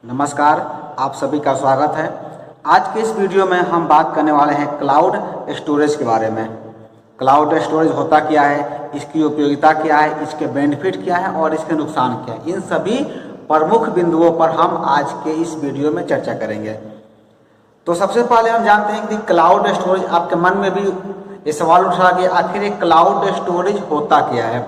नमस्कार, आप सभी का स्वागत है। आज के इस वीडियो में हम बात करने वाले हैं क्लाउड स्टोरेज के बारे में। क्लाउड स्टोरेज होता क्या है, इसकी उपयोगिता क्या है, इसके बेनिफिट क्या है और इसके नुकसान क्या है, इन सभी प्रमुख बिंदुओं पर हम आज के इस वीडियो में चर्चा करेंगे। तो सबसे पहले हम जानते हैं कि क्लाउड स्टोरेज, आपके मन में भी ये सवाल उठा कि आखिर ये क्लाउड स्टोरेज होता क्या है।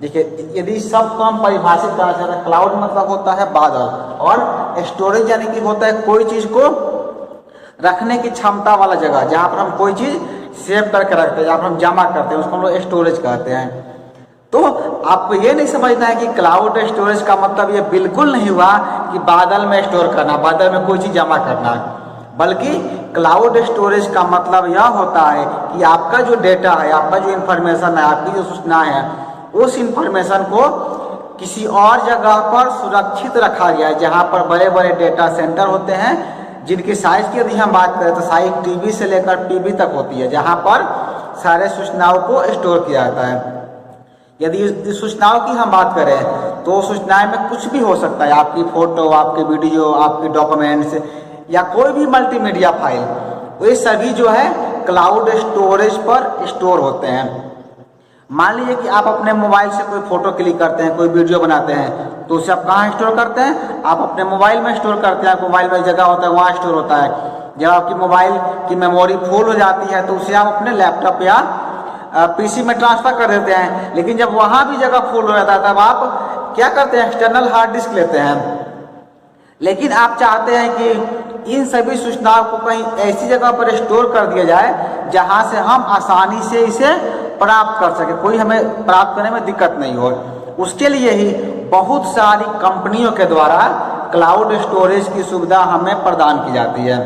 देखिए, यदि सबको हम परिभाषित करना चाहते हैं, क्लाउड मतलब होता है बादल, और स्टोरेज यानी कि होता है कोई चीज को रखने की क्षमता वाला जगह, जहां पर हम कोई चीज सेव करके रखते हैं, जहां पर हम जमा करते हैं, उसको हम लोग स्टोरेज कहते हैं। तो आपको ये नहीं समझना है कि क्लाउड स्टोरेज का मतलब ये बिल्कुल नहीं हुआ कि बादल में स्टोर करना, बादल में कोई चीज जमा करना, बल्कि क्लाउड स्टोरेज का मतलब यह होता है कि आपका जो डेटा है, आपका जो इंफॉर्मेशन है, आपकी जो सूचना है, उस इंफॉर्मेशन को किसी और जगह पर सुरक्षित रखा गया है, जहां पर बड़े बड़े डेटा सेंटर होते हैं, जिनकी साइज की यदि हम बात करें तो साइज टीबी से लेकर पीबी तक होती है, जहां पर सारे सूचनाओं को स्टोर किया जाता है। यदि इस सूचनाओं की हम बात करें तो सूचनाएं में कुछ भी हो सकता है, आपकी फोटो, आपकी वीडियो, आपकी डॉक्यूमेंट्स या कोई भी मल्टीमीडिया फाइल, ये सभी जो है क्लाउड स्टोरेज पर स्टोर होते हैं। मान लीजिए कि आप अपने मोबाइल से कोई फोटो क्लिक करते हैं, कोई वीडियो बनाते हैं, तो उसे आप कहाँ स्टोर करते हैं? आप अपने मोबाइल में स्टोर करते हैं। मोबाइल में जगह होता है, वहाँ स्टोर होता है। जब आपकी मोबाइल की मेमोरी फुल हो जाती है तो उसे आप अपने लैपटॉप या पीसी में ट्रांसफर कर देते हैं। लेकिन जब वहाँ भी जगह फुल हो जाता है तब आप क्या करते हैं? एक्सटर्नल हार्ड डिस्क लेते हैं। लेकिन आप चाहते हैं कि इन सभी सूचनाओं को कहीं ऐसी जगह पर स्टोर कर दिया जाए जहां से हम आसानी से इसे प्राप्त कर सके, कोई हमें प्राप्त करने में दिक्कत नहीं हो। उसके लिए ही बहुत सारी कंपनियों के द्वारा क्लाउड स्टोरेज की सुविधा हमें प्रदान की जाती है।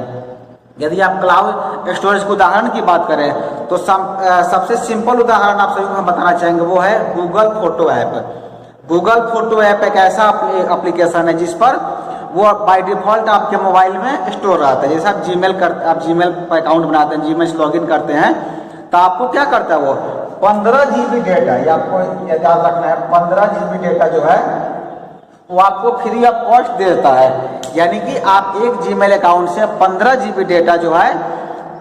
यदि आप क्लाउड स्टोरेज के उदाहरण की बात करें तो सबसे सिंपल उदाहरण आप सभी को हम बताना चाहेंगे, वो है Google photo app. Google photo app एक ऐसा एप्लीकेशन है जिस पर वो बाय डिफॉल्ट आपके मोबाइल में स्टोर रहता है। जैसे आप जीमेल पर अकाउंट बनाते हैं, जीमेल से लॉगिन करते हैं, तो आपको क्या करता है, वो 15 GB डेटा, ये आपको याद रखना है, 15 GB डेटा जो है वो आपको फ्री ऑफ कॉस्ट देता है। यानी कि आप एक जीमेल अकाउंट से 15 GB डेटा जो है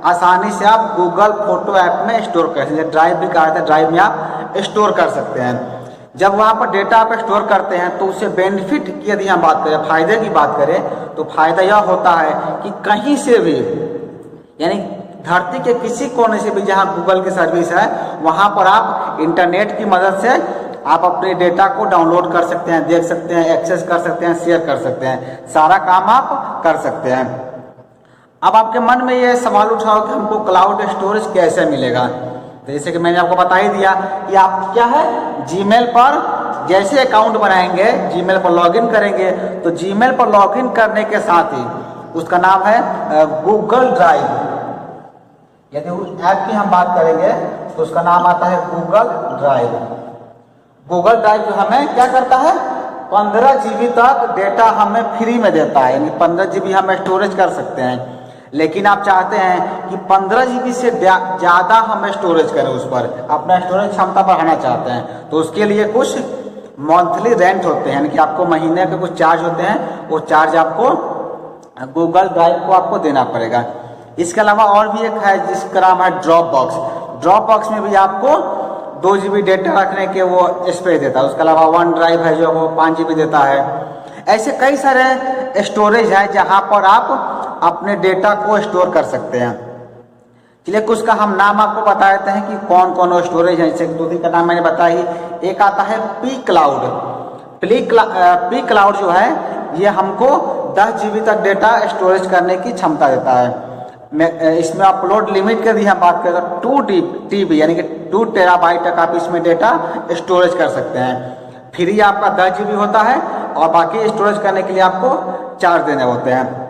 आसानी से आप गूगल फोटो ऐप में स्टोर कर सकते हैं। ड्राइव भी कहा जाता है, ड्राइव में आप स्टोर कर सकते हैं। जब वहाँ पर डेटा आप स्टोर करते हैं तो उससे बेनिफिट की यदि हम बात करें, फायदे की बात करें, तो फायदा यह होता है कि कहीं से भी, यानी धरती के किसी कोने से भी जहाँ गूगल की सर्विस है, वहाँ पर आप इंटरनेट की मदद से आप अपने डेटा को डाउनलोड कर सकते हैं, देख सकते हैं, एक्सेस कर सकते हैं, शेयर कर सकते हैं, सारा काम आप कर सकते हैं। अब आपके मन में ये सवाल उठाओ कि हमको क्लाउड स्टोरेज कैसे मिलेगा। तो जैसे कि मैंने आपको बता ही दिया कि आप क्या है, जीमेल पर जैसे अकाउंट बनाएंगे, जीमेल पर लॉगिन करेंगे, तो जीमेल पर लॉगिन करने के साथ ही उसका नाम है गूगल ड्राइव। यदि उस ऐप की हम बात करेंगे तो उसका नाम आता है गूगल ड्राइव। गूगल ड्राइव जो हमें क्या करता है, 15 GB तक डेटा हमें फ्री में देता है, यानी 15 GB हम स्टोरेज कर सकते हैं। लेकिन आप चाहते हैं कि 15 GB से ज़्यादा हम स्टोरेज करें, उस पर अपना स्टोरेज क्षमता बढ़ाना चाहते हैं, तो उसके लिए कुछ मंथली रेंट होते हैं, यानी कि आपको महीने के कुछ चार्ज होते हैं, वो चार्ज आपको गूगल ड्राइव को आपको देना पड़ेगा। इसके अलावा और भी एक है जिसका नाम है ड्रॉप बॉक्स। ड्रॉप बॉक्स में भी आपको 2 GB डेटा रखने के वो स्पेस देता है। उसके अलावा वन ड्राइव है जो वो 5 GB देता है। ऐसे कई सारे स्टोरेज है जहां पर आप अपने डेटा को स्टोर कर सकते हैं। चलिए कुछ का हम नाम आपको बता देते हैं कि कौन कौन स्टोरेज है। जैसे 2-3 का नाम मैंने बताया ही। एक आता है पी क्लाउड। पी क्लाउड जो है ये हमको 10 GB तक डेटा स्टोरेज करने की क्षमता देता है। इसमें अपलोड लिमिट की हम बात करें तो 2 TB यानी कि 2 TB तक आप इसमें डेटा स्टोरेज कर सकते हैं। फ्री आपका 10 GB होता है और बाकी स्टोरेज करने के लिए आपको चार्ज देने होते हैं।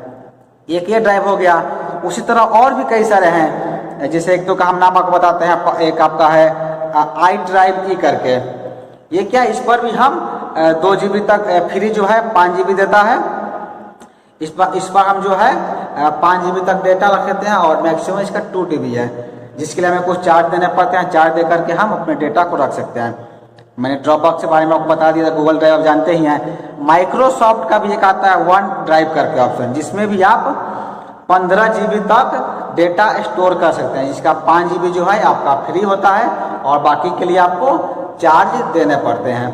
एक ये ड्राइव हो गया। उसी तरह और भी कई सारे हैं, जैसे एक तो का हम नाम आपको बताते हैं। एक आपका है आई ड्राइव करके। ये क्या, इस पर भी हम 2 GB तक फ्री जो है 5 GB देता है। इस पर हम जो है 5 GB तक डेटा रख लेते हैं और मैक्सिमम इसका 2 TB है, जिसके लिए हमें कुछ चार्ज देने पड़ते हैं। चार्ज दे करके हम अपने डेटा को रख सकते हैं। मैंने ड्रॉपबॉक्स के बारे में आपको बता दिया था, गूगल ड्राइव आप जानते ही हैं। माइक्रोसॉफ्ट का भी एक आता है वन ड्राइव करके ऑप्शन, जिसमें भी आप 15 GB तक डेटा स्टोर कर सकते हैं, जिसका 5 GB जो है आपका फ्री होता है और बाकी के लिए आपको चार्ज देने पड़ते हैं।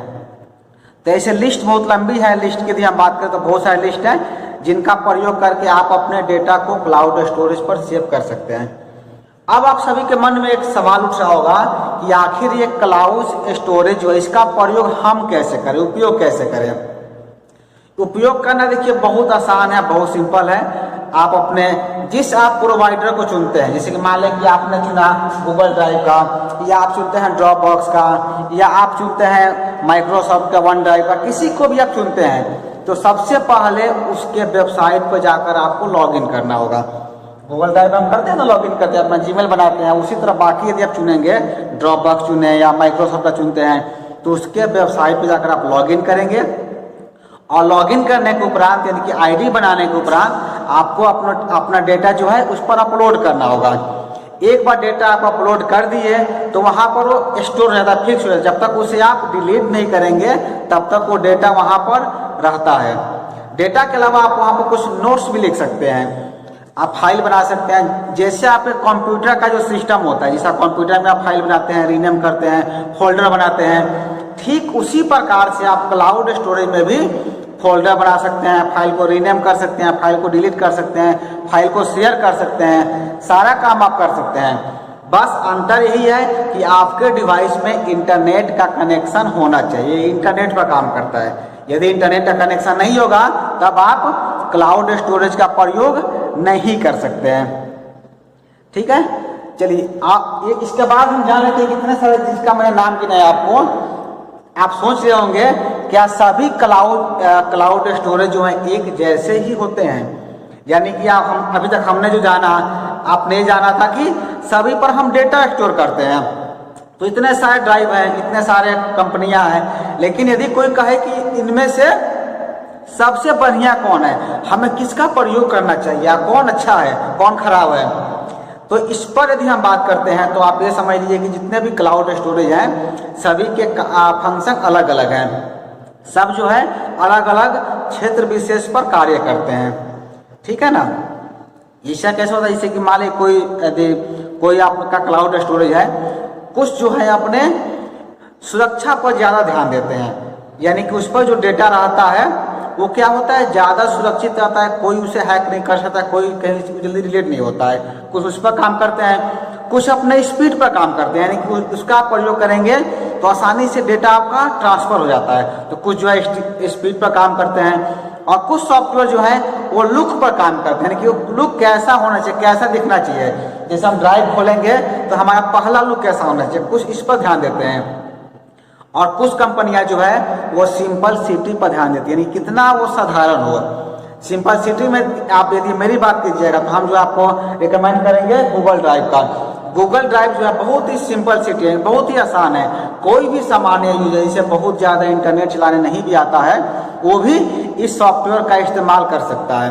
तो ऐसे लिस्ट बहुत लंबी है, लिस्ट की यदि हम बात करें तो बहुत सारे लिस्ट हैं जिनका प्रयोग करके आप अपने डेटा को क्लाउड स्टोरेज पर सेव कर सकते हैं। अब आप सभी के मन में एक सवाल उठ रहा होगा कि आखिर ये क्लाउड स्टोरेज जो है इसका प्रयोग हम कैसे करें, उपयोग कैसे करें। उपयोग करना देखिए बहुत आसान है, बहुत सिंपल है। आप अपने जिस आप प्रोवाइडर को चुनते हैं, जैसे कि मान लें कि आपने चुना गूगल ड्राइव का, या आप चुनते हैं ड्रॉपबॉक्स का, या आप चुनते हैं माइक्रोसॉफ्ट का वन ड्राइव का, किसी को भी आप चुनते हैं तो सबसे पहले उसके वेबसाइट पर जाकर आपको लॉगिन करना होगा। गूगल ड्राइव हम करते हैं ना, लॉगिन करते हैं, अपना जीमेल बनाते हैं, उसी तरह बाकी यदि आप चुनेंगे ड्रॉपबॉक्स चुने या माइक्रोसॉफ्ट का चुनते हैं तो उसके वेबसाइट पर जाकर आप लॉगिन करेंगे और लॉगिन करने के उपरांत यानी कि आईडी बनाने के उपरांत आपको अपना डेटा जो है उस पर अपलोड करना होगा। एक बार डेटा आप अपलोड कर दिए तो वहाँ पर वो स्टोर रहता है, फिक्स हो जाता है। जब तक उसे आप डिलीट नहीं करेंगे तब तक वो डेटा वहाँ पर रहता है। डेटा के अलावा आप वहाँ पर कुछ नोट्स भी लिख सकते हैं, आप फाइल बना सकते हैं। जैसे आपके कंप्यूटर का जो सिस्टम होता है, जैसा कंप्यूटर में आप फाइल बनाते हैं, रीनेम करते हैं, फोल्डर बनाते हैं, ठीक उसी प्रकार से आप क्लाउड स्टोरेज में भी फोल्डर बना सकते हैं, फाइल को रीनेम कर सकते हैं, फाइल को डिलीट कर सकते हैं, फाइल को शेयर कर सकते हैं, सारा काम आप कर सकते हैं। बस अंतर यही है कि आपके डिवाइस में इंटरनेट का कनेक्शन होना चाहिए, इंटरनेट पर काम करता है। यदि इंटरनेट का कनेक्शन नहीं होगा तब आप क्लाउड स्टोरेज का प्रयोग नहीं कर सकते हैं। ठीक है, चलिए आप इसके बाद हम जान लेते हैं कितने सारे जिसका मैंने नाम गिनाया आपको। आप सोच रहे होंगे क्या सभी क्लाउड स्टोरेज जो है एक जैसे ही होते हैं, यानी कि हम अभी तक हमने जो जाना, आपने जाना था कि सभी पर हम डेटा स्टोर करते हैं। तो इतने सारे ड्राइव हैं, इतने सारे कंपनियां हैं, लेकिन यदि कोई कहे कि इनमें से सबसे बढ़िया कौन है, हमें किसका प्रयोग करना चाहिए, कौन अच्छा है कौन खराब है, तो इस पर यदि हम बात करते हैं तो आप ये समझ लीजिए कि जितने भी क्लाउड स्टोरेज हैं सभी के फंक्शन अलग अलग हैं। सब जो है अलग अलग क्षेत्र विशेष पर कार्य करते हैं। ठीक है ना। ऐसा कैसे होता है, जैसे कि मान लीजिए कोई आपका क्लाउड स्टोरेज है, कुछ जो है अपने सुरक्षा पर ज़्यादा ध्यान देते हैं, यानी कि उस पर जो डेटा रहता है वो क्या होता है, ज़्यादा सुरक्षित रहता है, कोई उसे हैक नहीं कर सकता, कोई कहीं से जल्दी डिलीट नहीं होता है। कुछ उस पर काम करते हैं, कुछ अपने स्पीड पर काम करते हैं, यानी कि उसका आप प्रयोग करेंगे तो आसानी से डेटा आपका ट्रांसफ़र हो जाता है। तो कुछ जो है स्पीड पर काम करते हैं, और कुछ सॉफ्टवेयर जो है वो लुक पर काम करते हैं, यानी कि लुक कैसा होना चाहिए, कैसा दिखना चाहिए। जैसे हम ड्राइव खोलेंगे तो हमारा पहला लुक कैसा होना चाहिए, कुछ इस पर ध्यान देते हैं। और कुछ कंपनियां जो है वो सिंपलिसिटी पर ध्यान देती है, यानी कितना वो साधारण हो। सिंपलिसिटी में आप यदि मेरी बात कीजिएगा तो हम जो आपको रिकमेंड करेंगे गूगल ड्राइव का। गूगल ड्राइव जो है बहुत ही सिंपलिसिटी है, बहुत ही आसान है। कोई भी सामान्य यूजर जिसे बहुत ज़्यादा इंटरनेट चलाने नहीं भी आता है वो भी इस सॉफ्टवेयर का इस्तेमाल कर सकता है।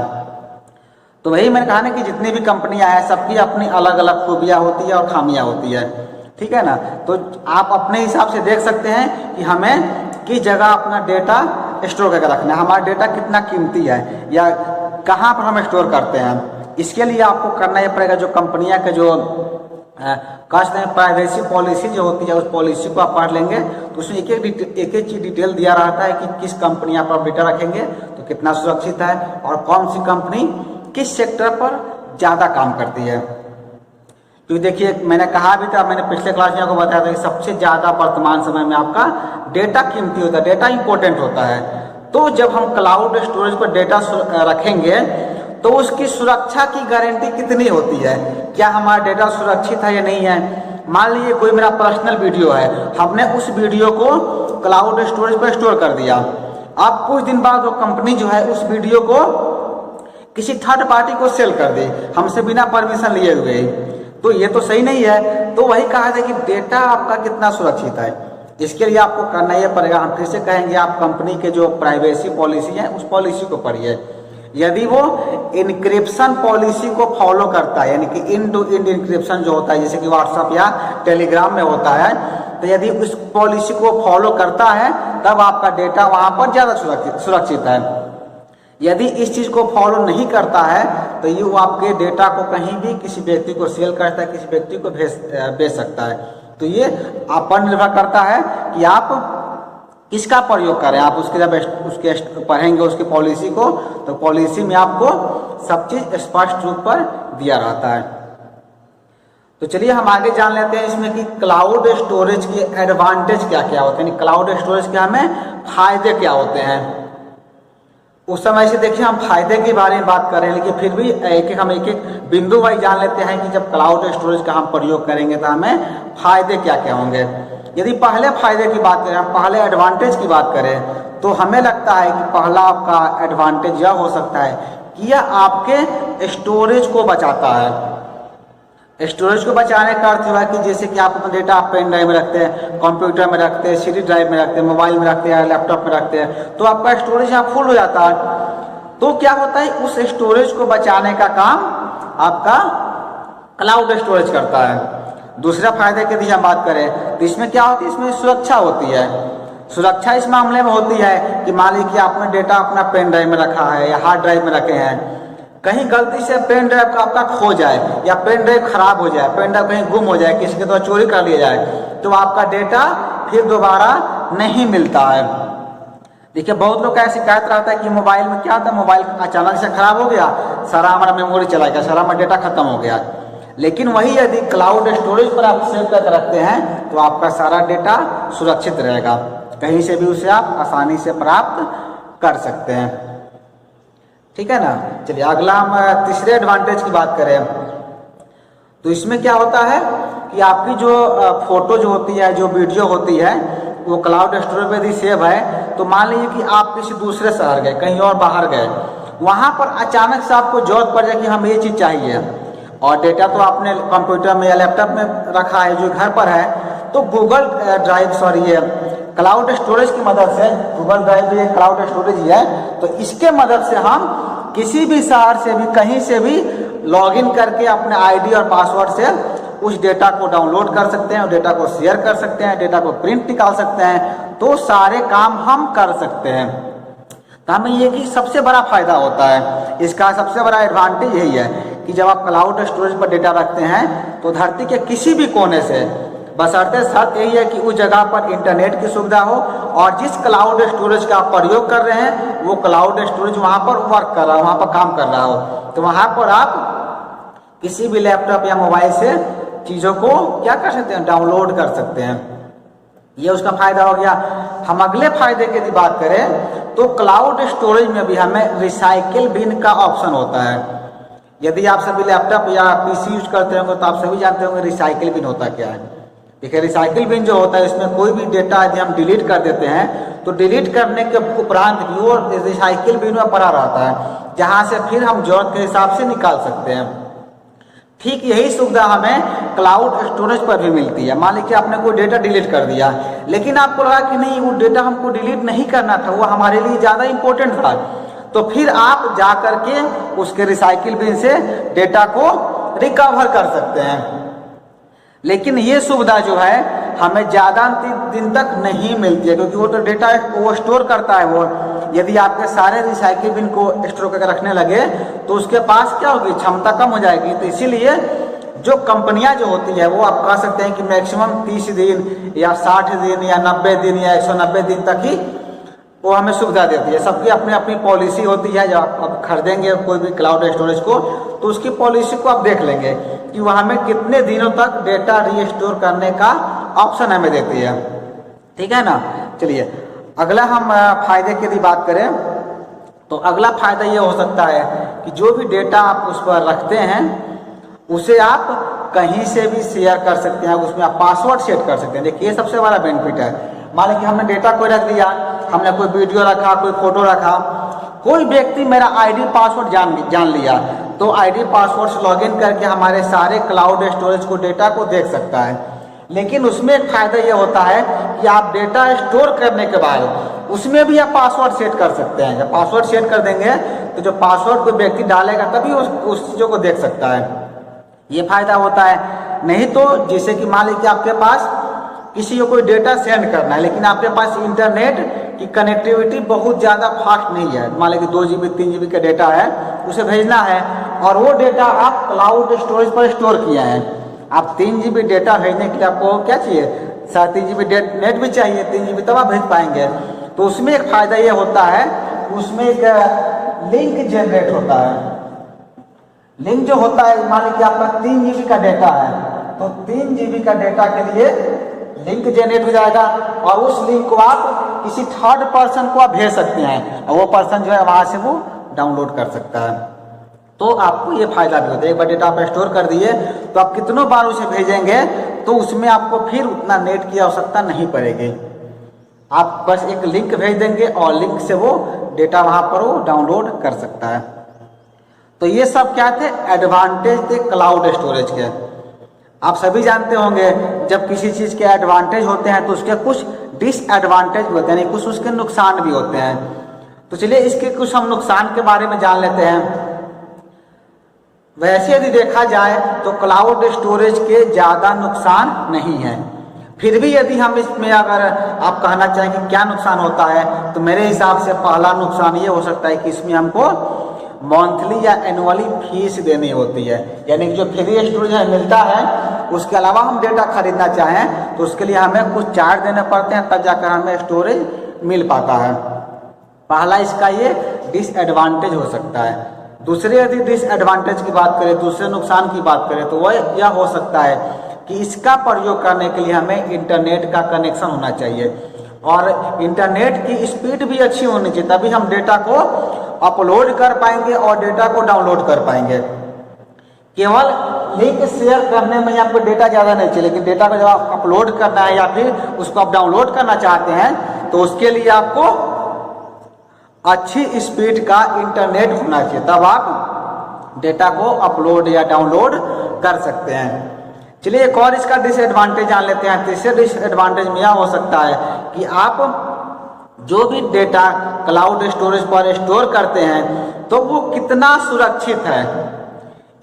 तो वही मैंने कहा ना कि जितनी भी कंपनियां हैं सबकी अपनी अलग अलग खूबियाँ होती है और खामियाँ होती है। ठीक है ना। तो आप अपने हिसाब से देख सकते हैं कि हमें किस जगह अपना डेटा स्टोर करके रखना है, हमारा डेटा कितना कीमती है या कहाँ पर हम स्टोर करते हैं। इसके लिए आपको करना ये पड़ेगा, जो कंपनियां के जो प्राइवेसी पॉलिसी जो होती है उस पॉलिसी को आप पढ़ लेंगे तो उसमें एक एक चीज डिटेल दिया रहता है कि किस कंपनी पर डेटा रखेंगे तो कितना सुरक्षित है और कौन सी कंपनी किस सेक्टर पर ज़्यादा काम करती है। क्योंकि देखिए मैंने कहा भी था, मैंने पिछले क्लास में आपको बताया था कि सबसे ज़्यादा वर्तमान समय में आपका डेटा कीमती होता है, डेटा इंपॉर्टेंट होता है। तो जब हम क्लाउड स्टोरेज पर डेटा रखेंगे तो उसकी सुरक्षा की गारंटी कितनी होती है, क्या हमारा डेटा सुरक्षित है या नहीं है। मान लीजिए कोई मेरा पर्सनल वीडियो है, हमने उस वीडियो को क्लाउड स्टोरेज पर स्टोर कर दिया, अब कुछ दिन बाद वो कंपनी जो है उस वीडियो को किसी थर्ड पार्टी को सेल कर दे हमसे बिना परमिशन लिए हुए, तो ये तो सही नहीं है। तो वही कहा था कि डेटा आपका कितना सुरक्षित है। इसके लिए आपको करना ये पड़ेगा, हम फिर से कहेंगे आप कंपनी के जो प्राइवेसी पॉलिसी है उस पॉलिसी को पढ़िए। यदि वो इनक्रिप्शन पॉलिसी को फॉलो करता है, यानी कि इंड टू इंड इनक्रिप्शन जो होता है जैसे कि व्हाट्सएप या टेलीग्राम में होता है, तो यदि उस पॉलिसी को फॉलो करता है तब आपका डेटा वहाँ पर ज़्यादा सुरक्षित है। यदि इस चीज़ को फॉलो नहीं करता है तो ये वो आपके डेटा को कहीं भी किसी व्यक्ति को सेल करता है, किसी व्यक्ति को बेच सकता है। तो ये आप पर निर्भर करता है कि आप किसका प्रयोग करें। आप उसके जब उसके पढ़ेंगे उसकी पॉलिसी को, तो पॉलिसी में आपको सब चीज़ स्पष्ट रूप पर दिया रहता है। तो चलिए हम आगे जान लेते हैं इसमें कि क्लाउड स्टोरेज के एडवांटेज क्या क्या होते हैं, क्लाउड स्टोरेज के हमें फायदे क्या होते हैं। उस समय से देखिए हम फायदे के बारे में बात कर रहे हैं, लेकिन फिर भी हम एक एक बिंदु वाइज जान लेते हैं कि जब क्लाउड स्टोरेज का हम प्रयोग करेंगे तो हमें फायदे क्या क्या होंगे। यदि पहले फायदे की बात करें, हम पहले एडवांटेज की बात करें, तो हमें लगता है कि पहला आपका एडवांटेज यह हो सकता है कि यह आपके स्टोरेज को बचाता है। स्टोरेज को बचाने का अर्थ हुआ कि जैसे कि आप अपना डेटा पेन ड्राइव में रखते हैं, कंप्यूटर में रखते हैं, CD ड्राइव में रखते हैं, मोबाइल में रखते हैं, लैपटॉप में रखते हैं, तो आपका स्टोरेज यहाँ फुल हो जाता है। तो क्या होता है, उस स्टोरेज को बचाने का काम आपका क्लाउड स्टोरेज करता है। दूसरा फायदे की यदि हम बात करें तो इसमें क्या होती है, इसमें सुरक्षा होती है। सुरक्षा इस मामले में होती है कि मान लीजिए आपने डेटा अपना पेन ड्राइव में रखा है या हार्ड ड्राइव में रखे हैं, कहीं गलती से पेन ड्राइव का आपका खो जाए या पेन ड्राइव खराब हो जाए, पेन ड्राइव कहीं गुम हो जाए, किसी के द्वारा चोरी कर लिया जाए, तो आपका डेटा फिर दोबारा नहीं मिलता है। देखिए बहुत लोग का शिकायत रहता है कि मोबाइल में क्या होता है, मोबाइल अचानक से खराब हो गया, सारा हमारा मेमोरी चला गया, सारा हमारा डेटा खत्म हो गया। लेकिन वही यदि क्लाउड स्टोरेज पर आप सेव करके रखते हैं तो आपका सारा डेटा सुरक्षित रहेगा, कहीं से भी उसे आप आसानी से प्राप्त कर सकते हैं। ठीक है ना। चलिए अगला हम तीसरे एडवांटेज की बात करें तो इसमें क्या होता है कि आपकी जो फोटो जो होती है, जो वीडियो होती है, वो क्लाउड स्टोरेज पे यदि सेव है, तो मान लीजिए कि आप किसी दूसरे शहर गए, कहीं और बाहर गए, वहाँ पर अचानक से आपको जरूरत पड़ जाए कि हमें ये चीज़ चाहिए, और डेटा तो आपने कंप्यूटर में या लैपटॉप में रखा है जो घर पर है, तो गूगल ड्राइव ये क्लाउड स्टोरेज की मदद से, गूगल ड्राइव भी एक क्लाउड स्टोरेज ही है, तो इसके मदद से हम किसी भी शहर से भी कहीं से भी लॉगिन करके अपने आईडी और पासवर्ड से उस डेटा को डाउनलोड कर सकते हैं, और डेटा को शेयर कर सकते हैं, डेटा को प्रिंट निकाल सकते हैं, तो सारे काम हम कर सकते हैं। तो हमें ये कि सबसे बड़ा फायदा होता है, इसका सबसे बड़ा एडवांटेज यही है कि जब आप क्लाउड स्टोरेज पर डेटा रखते हैं तो धरती के किसी भी कोने से, बशर्ते शर्त यही है कि उस जगह पर इंटरनेट की सुविधा हो और जिस क्लाउड स्टोरेज का आप प्रयोग कर रहे हैं वो क्लाउड स्टोरेज वहाँ पर वर्क कर रहा हो, वहाँ पर काम कर रहा हो, तो वहाँ पर आप किसी भी लैपटॉप या मोबाइल से चीज़ों को क्या कर सकते हैं, डाउनलोड कर सकते हैं। ये उसका फायदा हो गया। हम अगले फायदे की बात करें तो क्लाउड स्टोरेज में भी हमें रिसाइकिल बिन का ऑप्शन होता है। यदि आप सभी लैपटॉप या PC यूज करते होंगे तो आप सभी जानते होंगे रिसाइकिल बिन होता क्या है। देखिए रिसाइकिल बिन जो होता है इसमें कोई भी डेटा यदि हम डिलीट कर देते हैं तो डिलीट करने के उपरांत भी वो रिसाइकिल बिन में पड़ा रहता है, जहाँ से फिर हम जरूरत के हिसाब से निकाल सकते हैं। ठीक यही सुविधा हमें क्लाउड स्टोरेज पर भी मिलती है। मान लीजिए आपने कोई डेटा डिलीट कर दिया, लेकिन आपको लगा कि नहीं वो डेटा हमको डिलीट नहीं करना था, वो हमारे लिए ज़्यादा इंपॉर्टेंट था, तो फिर आप जा कर के उसके रिसाइकिल बिन से डेटा को रिकवर कर सकते हैं। लेकिन ये सुविधा जो है हमें ज़्यादा दिन तक नहीं मिलती है, क्योंकि वो तो डेटा वो स्टोर करता है। वो यदि आपके सारे रिसाइकिल बिन को स्टोर करके रखने लगे तो उसके पास क्या होगी, क्षमता कम हो जाएगी। तो इसीलिए जो कंपनियां जो होती है वो आप कह सकते हैं कि मैक्सिमम 30 दिन या 60 दिन या 90 दिन या 190 दिन तक ही वो हमें सुविधा देती है। सबकी अपनी अपनी पॉलिसी होती है। जब आप खरीदेंगे कोई भी क्लाउड स्टोरेज को तो उसकी पॉलिसी को आप देख लेंगे कि वह हमें कितने दिनों तक डेटा रीस्टोर करने का ऑप्शन हमें देती है। ठीक है ना। चलिए अगला हम फायदे की यदि बात करें तो अगला फायदा ये हो सकता है कि जो भी डेटा आप उस पर रखते हैं उसे आप कहीं से भी शेयर कर सकते हैं, उसमें आप पासवर्ड सेट कर सकते हैं। देखिए ये सबसे बड़ा बेनिफिट है। मान लीजिए हमने डेटा कोई रख दिया, हमने कोई वीडियो रखा, कोई फोटो रखा, कोई व्यक्ति मेरा आईडी पासवर्ड जान लिया तो आईडी पासवर्ड से लॉगिन करके हमारे सारे क्लाउड स्टोरेज को डेटा को देख सकता है। लेकिन उसमें एक फायदा ये होता है कि आप डेटा स्टोर करने के बाद उसमें भी आप पासवर्ड सेट कर सकते हैं। जब पासवर्ड सेट कर देंगे तो जो पासवर्ड कोई व्यक्ति डालेगा तभी उस चीज़ों को देख सकता है। ये फायदा होता है। नहीं तो जैसे कि मान लीजिए आपके पास किसी को कोई डेटा सेंड करना है, लेकिन आपके पास इंटरनेट की कनेक्टिविटी बहुत ज़्यादा फास्ट नहीं है, मान लीजिए 2 GB 3 GB का डेटा है, उसे भेजना है और वो डेटा आप क्लाउड स्टोरेज पर स्टोर किया है। आप 3 GB डेटा भेजने के लिए आपको क्या चाहिए, 3.5 GB नेट भी चाहिए, 3 GB तब आप भेज पाएंगे। तो उसमें एक फ़ायदा ये होता है, उसमें एक लिंक जनरेट होता है। लिंक जो होता है, मान लीजिए आपका 3 GB का डेटा है, तो 3 GB का डेटा के लिए लिंक जनरेट हो जाएगा और उस लिंक को आप किसी थर्ड पर्सन को आप भेज सकते हैं और वो पर्सन जो है वहाँ से वो डाउनलोड कर सकता है। तो आपको ये फायदा भी होता है। एक बार डेटा आप स्टोर कर दिए तो आप कितनों बार उसे भेजेंगे तो उसमें आपको फिर उतना नेट की आवश्यकता नहीं पड़ेगी। आप बस एक लिंक भेज देंगे और लिंक से वो डेटा वहाँ पर वो डाउनलोड कर सकता है। तो ये सब क्या थे, एडवांटेज थे क्लाउड स्टोरेज के। आप सभी जानते होंगे जब किसी चीज़ के एडवांटेज होते हैं तो उसके कुछ डिसएडवांटेज भी होते हैं, कुछ उसके नुकसान भी होते हैं। तो चलिए इसके कुछ हम नुकसान के बारे में जान लेते हैं। वैसे यदि देखा जाए तो क्लाउड स्टोरेज के ज़्यादा नुकसान नहीं है, फिर भी यदि हम इसमें अगर आप कहना चाहें कि क्या नुकसान होता है, तो मेरे हिसाब से पहला नुकसान ये हो सकता है कि इसमें हमको मंथली या एनुअली फीस देनी होती है। यानी कि जो फ्री स्टोरेज मिलता है उसके अलावा हम डेटा खरीदना चाहें तो उसके लिए हमें कुछ चार्ज देने पड़ते हैं, तब जाकर हमें स्टोरेज मिल पाता है। पहला इसका ये डिसएडवांटेज हो सकता है। दूसरे यदि डिसएडवांटेज की बात करें, दूसरे नुकसान की बात करें, तो वह यह हो सकता है कि इसका प्रयोग करने के लिए हमें इंटरनेट का कनेक्शन होना चाहिए और इंटरनेट की स्पीड भी अच्छी होनी चाहिए, तभी हम डेटा को अपलोड कर पाएंगे और डेटा को डाउनलोड कर पाएंगे। केवल लिंक शेयर करने में आपको डेटा ज़्यादा नहीं चाहिए, लेकिन डेटा को जब आप अपलोड करना है या फिर उसको आप डाउनलोड करना चाहते हैं तो उसके लिए आपको अच्छी स्पीड का इंटरनेट होना चाहिए, तब आप डेटा को अपलोड या डाउनलोड कर सकते हैं। चलिए एक और इसका डिसएडवांटेज जान लेते हैं। तीसरे डिसएडवांटेज में यह हो सकता है कि आप जो भी डेटा क्लाउड स्टोरेज पर स्टोर करते हैं तो वो कितना सुरक्षित है,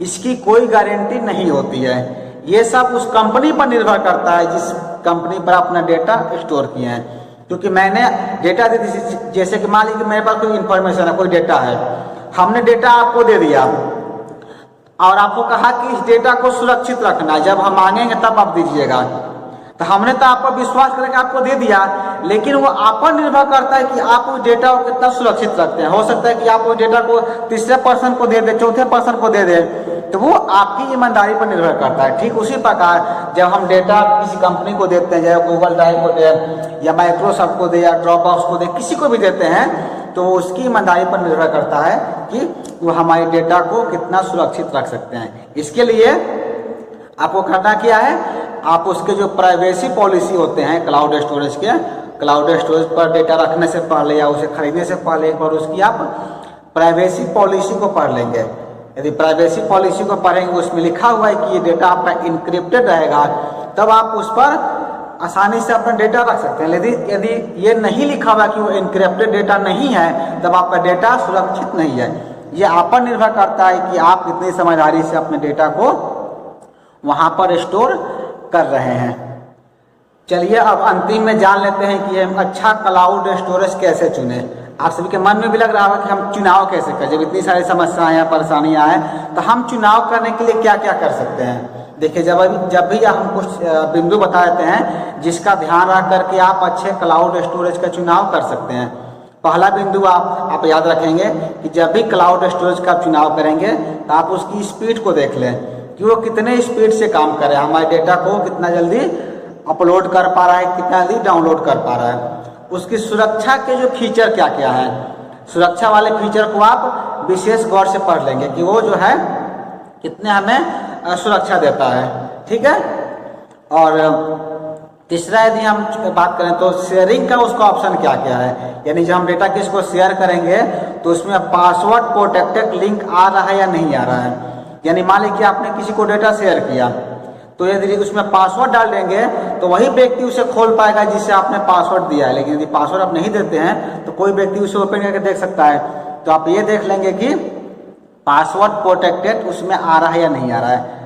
इसकी कोई गारंटी नहीं होती है। ये सब उस कंपनी पर निर्भर करता है जिस कंपनी पर अपना डेटा स्टोर किए हैं। क्योंकि मैंने डेटा दे दी, जैसे कि मान लीजिए मेरे पास कोई इन्फॉर्मेशन है, कोई डेटा है, हमने डेटा आपको दे दिया और आपको कहा कि इस डेटा को सुरक्षित रखना है, जब हम मांगेंगे तब आप दीजिएगा। तो हमने तो आप पर विश्वास करके आपको दे दिया, लेकिन वो आप पर निर्भर करता है कि आप उस डेटा को कितना सुरक्षित रखते हैं। हो सकता है कि आप उस डेटा को तीसरे पर्सन को दे दे, चौथे पर्सन को दे दे, तो वो आपकी ईमानदारी पर निर्भर करता है। ठीक उसी प्रकार जब हम डेटा किसी कंपनी को देते हैं, चाहे गूगल ड्राइव को दे या माइक्रोसॉफ्ट को दे या ड्रॉपबॉक्स को दे, किसी को भी देते हैं तो उसकी ईमानदारी पर निर्भर करता है कि वो हमारे डेटा को कितना सुरक्षित रख सकते हैं। इसके लिए आपको करना क्या है, आप उसके जो प्राइवेसी पॉलिसी होते हैं क्लाउड स्टोरेज के, क्लाउड स्टोरेज पर डेटा रखने से पहले या उसे खरीदने से पहले एक बार उसकी आप प्राइवेसी पॉलिसी को पढ़ लेंगे। यदि प्राइवेसी पॉलिसी को पढ़ेंगे, उसमें लिखा हुआ है कि ये डेटा आपका इनक्रिप्टेड रहेगा, तब आप उस पर आसानी से अपना डेटा रख सकते हैं। यदि ये नहीं लिखा हुआ कि वो इनक्रिप्टेड डेटा नहीं है, तब आपका डेटा सुरक्षित नहीं है। ये आप पर निर्भर करता है कि आप कितनी समझदारी से अपने डेटा को वहाँ पर स्टोर कर रहे हैं। चलिए अब अंतिम में जान लेते हैं कि हम अच्छा क्लाउड स्टोरेज कैसे चुने। आप सभी के मन में भी लग रहा होगा कि हम चुनाव कैसे करें, जब इतनी सारी समस्याएं या परेशानियां हैं, तो हम चुनाव करने के लिए क्या क्या कर सकते हैं। देखिए जब भी हम कुछ बिंदु बता देते हैं जिसका ध्यान रख करके आप अच्छे क्लाउड स्टोरेज का चुनाव कर सकते हैं। पहला बिंदु आप याद रखेंगे कि जब भी क्लाउड स्टोरेज का चुनाव करेंगे तो आप उसकी स्पीड को देख लें कि वो कितने स्पीड से काम कर रहा है, हमारे डेटा को कितना जल्दी अपलोड कर पा रहा है, कितना जल्दी डाउनलोड कर पा रहा है। उसकी सुरक्षा के जो फीचर क्या क्या है, सुरक्षा वाले फीचर को आप विशेष गौर से पढ़ लेंगे कि वो जो है कितने हमें सुरक्षा देता है। ठीक है। और तीसरा यदि हम बात करें तो शेयरिंग का उसका ऑप्शन क्या क्या है, यानी जब हम डेटा किसको शेयर करेंगे तो उसमें पासवर्ड प्रोटेक्टेड लिंक आ रहा है या नहीं आ रहा है। यानी मान लीजिए आपने किसी को डेटा शेयर किया तो यदि उसमें पासवर्ड डाल देंगे तो वही व्यक्ति उसे खोल पाएगा जिसे आपने पासवर्ड दिया है। लेकिन यदि पासवर्ड आप नहीं देते हैं तो कोई व्यक्ति उसे ओपन करके देख सकता है। तो आप ये देख लेंगे कि पासवर्ड प्रोटेक्टेड उसमें आ रहा है या नहीं आ रहा है।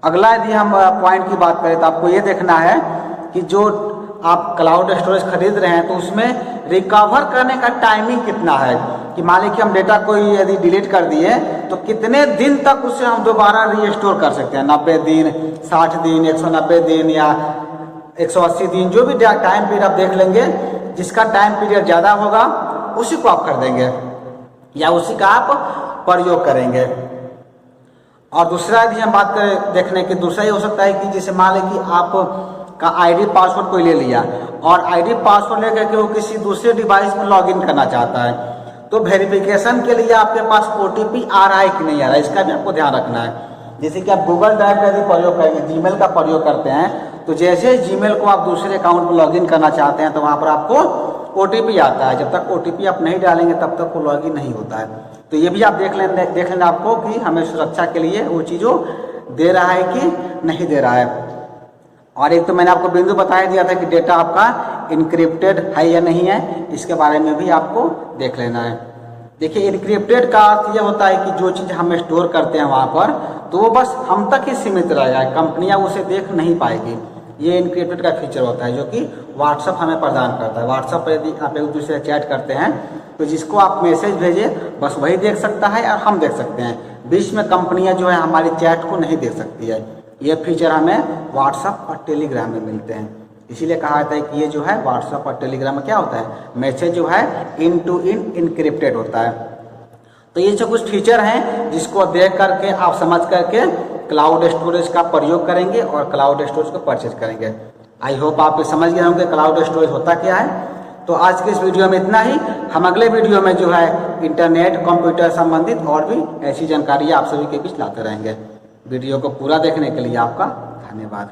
अगला यदि हम पॉइंट की बात करें तो आपको ये देखना है कि जो आप क्लाउड स्टोरेज खरीद रहे हैं तो उसमें रिकवर करने का टाइमिंग कितना है, कि मान लीजिए हम डेटा कोई यदि डिलीट कर दिए तो कितने दिन तक उसे हम दोबारा रीस्टोर कर सकते हैं। 90 दिन, 60 दिन, 190 दिन या 180 दिन, जो भी टाइम पीरियड आप देख लेंगे। जिसका टाइम पीरियड ज़्यादा होगा उसी को आप खरीदेंगे या उसी का आप प्रयोग करेंगे। और दूसरा यदि हम बात करें देखने की, दूसरा ये हो सकता है कि जैसे मान लें कि आप का आईडी पासवर्ड कोई ले लिया और आईडी पासवर्ड लेकर के वो किसी दूसरे डिवाइस में लॉगिन करना चाहता है, तो वेरिफिकेशन के लिए आपके पास OTP आ रहा है कि नहीं आ रहा है, इसका भी आपको ध्यान रखना है। जैसे कि आप गूगल ड्राइव का यदि प्रयोग करेंगे, जीमेल का प्रयोग करते हैं, तो जैसे जीमेल को आप दूसरे अकाउंट में लॉगिन करना चाहते हैं तो वहाँ पर आपको OTP आता है। जब तक OTP आप नहीं डालेंगे तब तक वो लॉगिन नहीं होता है। तो ये भी आप देख लेना आपको कि हमें सुरक्षा के लिए वो चीज़ों दे रहा है कि नहीं दे रहा है। और एक तो मैंने आपको बिंदु बताया दिया था कि डेटा आपका इनक्रिप्टेड है या नहीं है, इसके बारे में भी आपको देख लेना है। देखिए, इनक्रिप्टेड का अर्थ यह होता है कि जो चीज़ हम स्टोर करते हैं वहाँ पर तो वो बस हम तक ही सीमित रहेगा, कंपनियाँ उसे देख नहीं पाएगी। ये इनक्रिप्टेड का फीचर होता है जो कि व्हाट्सअप हमें प्रदान करता है। व्हाट्सअप पर यदि आप एक दूसरे से चैट करते हैं तो जिसको आप मैसेज भेजें बस वही देख सकता है और हम देख सकते हैं। बीच में कंपनियां जो है हमारी चैट को नहीं देख सकती है। ये फीचर हमें व्हाट्सअप और टेलीग्राम में मिलते हैं। इसीलिए कहा जाता है कि ये जो है व्हाट्सअप और टेलीग्राम में क्या होता है, मैसेज जो है इन टू इन इनक्रिप्टेड होता है। तो ये जो कुछ फीचर हैं जिसको देख करके आप समझ करके क्लाउड स्टोरेज का प्रयोग करेंगे और क्लाउड स्टोरेज को परचेज करेंगे। आई होप आप समझ गए होंगे क्लाउड स्टोरेज होता क्या है। तो आज के इस वीडियो में इतना ही। हम अगले वीडियो में जो है इंटरनेट, कंप्यूटर संबंधित और भी ऐसी जानकारी आप सभी के बीच लाते रहेंगे। वीडियो को पूरा देखने के लिए आपका धन्यवाद।